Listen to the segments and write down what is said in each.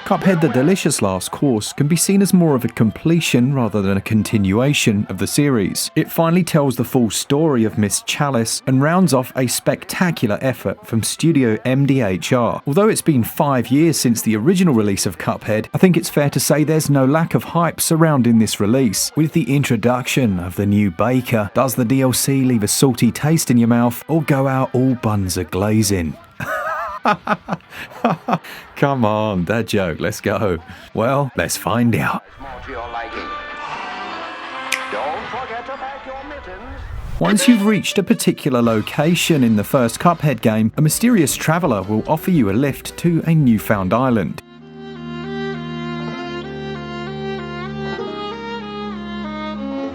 Cuphead the Delicious Last Course can be seen as more of a completion rather than a continuation of the series. It finally tells the full story of Miss Chalice and rounds off a spectacular effort from Studio MDHR. Although it's been 5 years since the original release of Cuphead, I think it's fair to say there's no lack of hype surrounding this release. With the introduction of the new baker, does the DLC leave a salty taste in your mouth or go out all buns a glazing? Come on, that joke, let's go. Well, let's find out. Once you've reached a particular location in the first Cuphead game, a mysterious traveller will offer you a lift to a newfound island.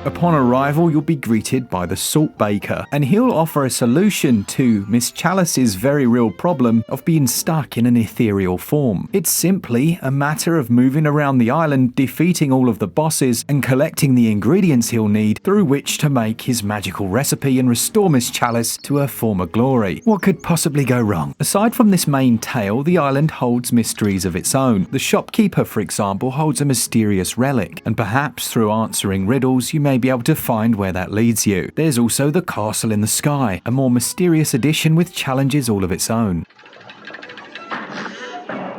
Upon arrival, you'll be greeted by the Salt Baker, and he'll offer a solution to Miss Chalice's very real problem of being stuck in an ethereal form. It's simply a matter of moving around the island, defeating all of the bosses, and collecting the ingredients he'll need through which to make his magical recipe and restore Miss Chalice to her former glory. What could possibly go wrong? Aside from this main tale, the island holds mysteries of its own. The shopkeeper, for example, holds a mysterious relic, and perhaps through answering riddles, you may be able to find where that leads you. There's also the Castle in the Sky, a more mysterious addition with challenges all of its own.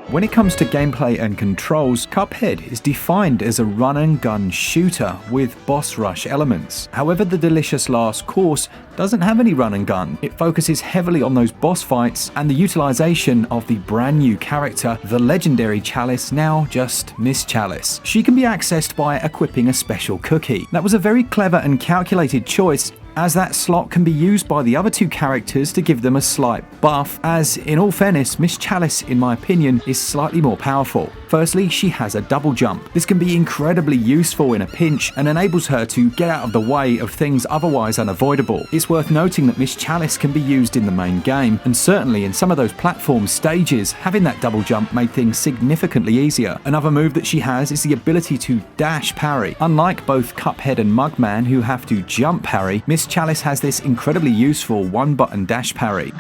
When it comes to gameplay and controls, Cuphead is defined as a run-and-gun shooter with boss rush elements. However, the Delicious Last Course doesn't have any run-and-gun. It focuses heavily on those boss fights and the utilization of the brand new character, the legendary Chalice, now just Miss Chalice. She can be accessed by equipping a special cookie. That was a very clever and calculated choice, as that slot can be used by the other two characters to give them a slight buff, as in all fairness, Miss Chalice, in my opinion, is slightly more powerful. Firstly, she has a double jump. This can be incredibly useful in a pinch and enables her to get out of the way of things otherwise unavoidable. It's worth noting that Miss Chalice can be used in the main game, and certainly in some of those platform stages, having that double jump made things significantly easier. Another move that she has is the ability to dash parry. Unlike both Cuphead and Mugman, who have to jump parry, Miss Chalice has this incredibly useful one-button dash parry.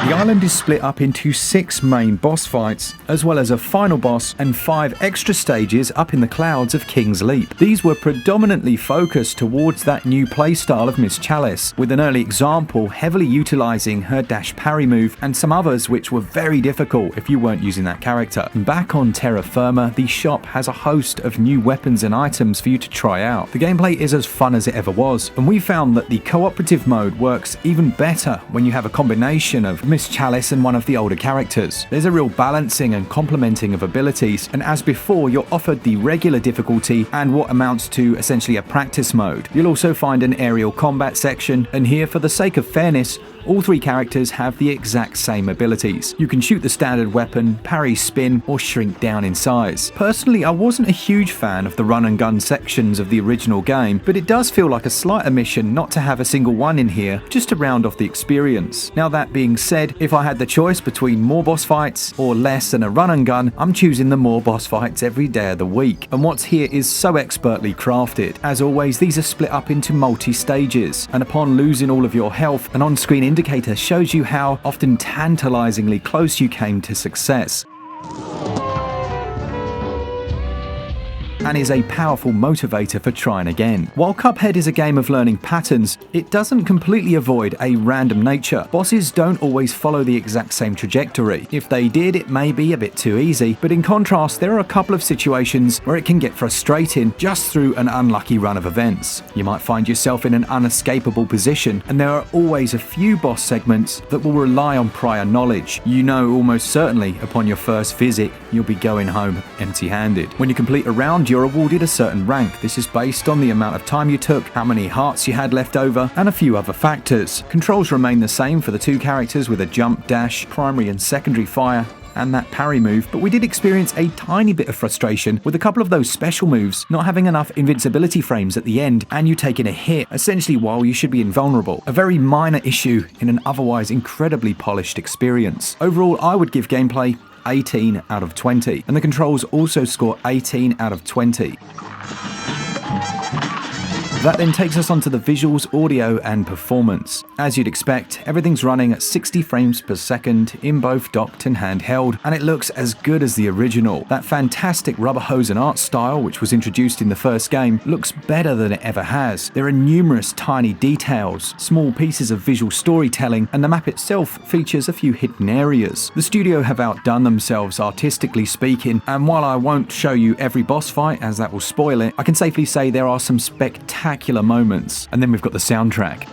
The island is split up into 6 main boss fights, as well as a final boss and 5 extra stages up in the clouds of King's Leap. These were predominantly focused towards that new playstyle of Miss Chalice, with an early example heavily utilising her dash parry move, and some others which were very difficult if you weren't using that character. Back on Terra Firma, the shop has a host of new weapons and items for you to try out. The gameplay is as fun as it ever was, and we found that the cooperative mode works even better when you have a combination of Miss Chalice and one of the older characters. There's a real balancing and complementing of abilities, and as before, you're offered the regular difficulty and what amounts to essentially a practice mode. You'll also find an aerial combat section, and here, for the sake of fairness, all 3 characters have the exact same abilities. You can shoot the standard weapon, parry, spin, or shrink down in size. Personally, I wasn't a huge fan of the run and gun sections of the original game, but it does feel like a slight omission not to have a single one in here, just to round off the experience. Now, that being said, if I had the choice between more boss fights or less than a run and gun, I'm choosing the more boss fights every day of the week. And what's here is so expertly crafted. As always, these are split up into multi-stages, and upon losing all of your health, an on-screen indicator shows you how often tantalizingly close you came to success, and is a powerful motivator for trying again. While Cuphead is a game of learning patterns, it doesn't completely avoid a random nature. Bosses don't always follow the exact same trajectory. If they did, it may be a bit too easy, but in contrast, there are a couple of situations where it can get frustrating just through an unlucky run of events. You might find yourself in an unescapable position, and there are always a few boss segments that will rely on prior knowledge. You know almost certainly upon your first visit, you'll be going home empty-handed. When you complete a round, you're awarded a certain rank. This is based on the amount of time you took, how many hearts you had left over, and a few other factors. Controls remain the same for the 2 characters with a jump, dash, primary and secondary fire, and that parry move, but we did experience a tiny bit of frustration with a couple of those special moves not having enough invincibility frames at the end, and you taking a hit essentially while you should be invulnerable. A very minor issue in an otherwise incredibly polished experience. Overall, I would give gameplay 18 out of 20, and the controls also score 18 out of 20. That then takes us onto the visuals, audio and performance. As you'd expect, everything's running at 60 frames per second in both docked and handheld, and it looks as good as the original. That fantastic rubber hose and art style, which was introduced in the first game, looks better than it ever has. There are numerous tiny details, small pieces of visual storytelling, and the map itself features a few hidden areas. The studio have outdone themselves artistically speaking, and while I won't show you every boss fight as that will spoil it, I can safely say there are some spectacular moments. And then we've got the soundtrack.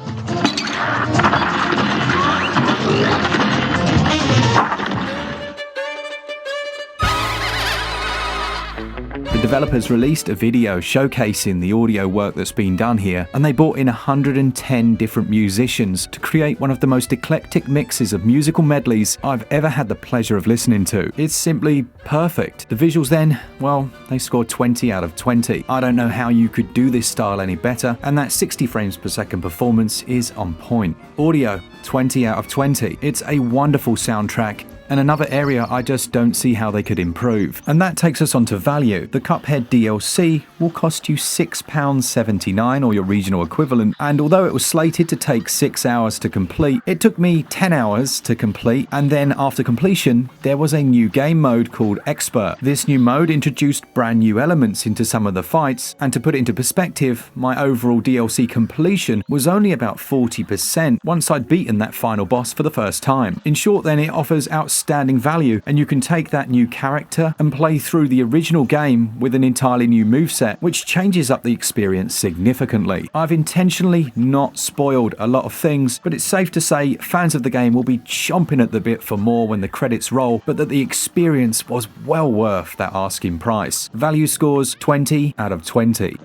The developers released a video showcasing the audio work that's been done here, and they brought in 110 different musicians to create one of the most eclectic mixes of musical medleys I've ever had the pleasure of listening to. It's simply perfect. The visuals then, well, they scored 20 out of 20. I don't know how you could do this style any better, and that 60 frames per second performance is on point. Audio, 20 out of 20. It's a wonderful soundtrack, and another area I just don't see how they could improve. And that takes us on to value. The Cuphead DLC will cost you £6.79 or your regional equivalent, and although it was slated to take 6 hours to complete, it took me 10 hours to complete, and then after completion there was a new game mode called Expert. This new mode introduced brand new elements into some of the fights, and to put it into perspective, my overall DLC completion was only about 40% once I'd beaten that final boss for the first time. In short then, it offers outstanding value, and you can take that new character and play through the original game with an entirely new moveset, which changes up the experience significantly. I've intentionally not spoiled a lot of things, but it's safe to say fans of the game will be chomping at the bit for more when the credits roll, but that the experience was well worth that asking price. Value scores 20 out of 20.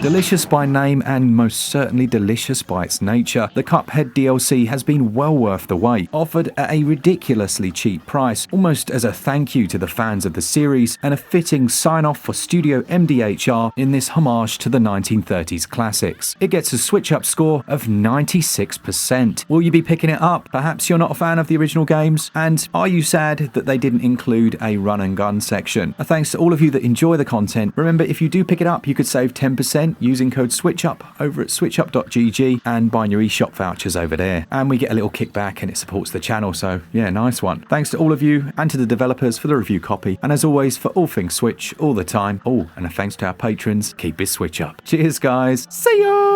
Delicious by name and most certainly delicious by its nature, the Cuphead DLC has been well worth the wait, offered at a ridiculously cheap price, almost as a thank you to the fans of the series and a fitting sign-off for Studio MDHR in this homage to the 1930s classics. It gets a SwitchUp score of 96%. Will you be picking it up? Perhaps you're not a fan of the original games, and are you sad that they didn't include a run and gun section? Thanks to all of you that enjoy the content. Remember, if you do pick it up, you could save 10% using code SwitchUp over at switchup.gg and buying your eShop vouchers over there. And we get a little kickback and it supports the channel, so yeah, nice one. Thanks to all of you and to the developers for the review copy. And as always, for all things Switch, all the time. Oh, and a thanks to our patrons. Keep it Switch up. Cheers, guys. See ya!